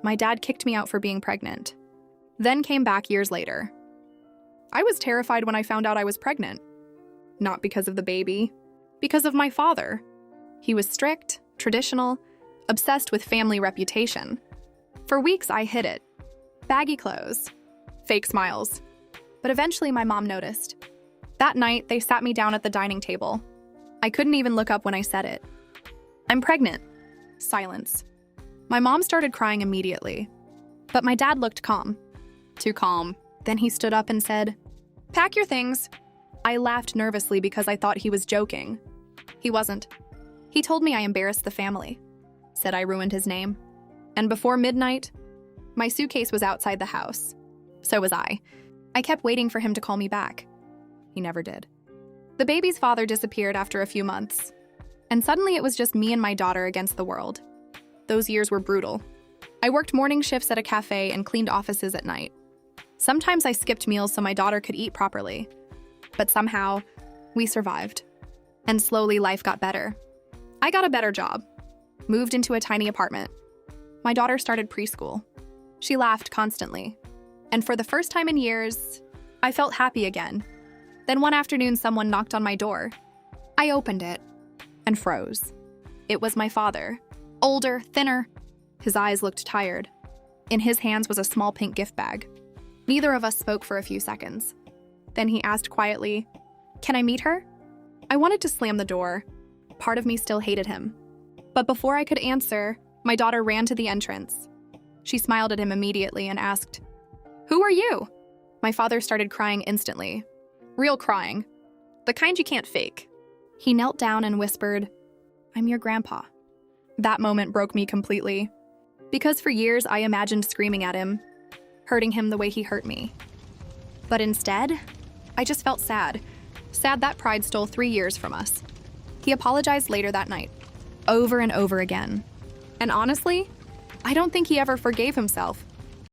my dad kicked me out for being pregnant, then came back years later. I was terrified when I found out I was pregnant. Not because of the baby, because of my father. He was strict, traditional, obsessed with family reputation. For weeks, I hid it. Baggy clothes, fake smiles. But eventually, my mom noticed. That night, they sat me down at the dining table. I couldn't even look up when I said it. "I'm pregnant." Silence. My mom started crying immediately. But my dad looked calm. Too calm. Then he stood up and said, "Pack your things." I laughed nervously because I thought he was joking. He wasn't. He told me I embarrassed the family. Said I ruined his name. And before midnight, my suitcase was outside the house. So was I. I kept waiting for him to call me back. He never did. The baby's father disappeared after a few months. And suddenly it was just me and my daughter against the world. Those years were brutal. I worked morning shifts at a cafe and cleaned offices at night. Sometimes I skipped meals so my daughter could eat properly. But somehow, we survived. And slowly life got better. I got a better job. Moved into a tiny apartment. My daughter started preschool. She laughed constantly. And for the first time in years, I felt happy again. Then one afternoon, someone knocked on my door. I opened it and froze. It was my father. Older, thinner. His eyes looked tired. In his hands was a small pink gift bag. Neither of us spoke for a few seconds. Then he asked quietly, "Can I meet her?" I wanted to slam the door. Part of me still hated him. But before I could answer, my daughter ran to the entrance. She smiled at him immediately and asked, "Who are you?" My father started crying instantly. Real crying. The kind you can't fake. He knelt down and whispered, "I'm your grandpa." That moment broke me completely. Because for years I imagined screaming at him, hurting him the way he hurt me. But instead, I just felt sad. Sad that pride stole 3 years from us. He apologized later that night, over and over again. And honestly, I don't think he ever forgave himself.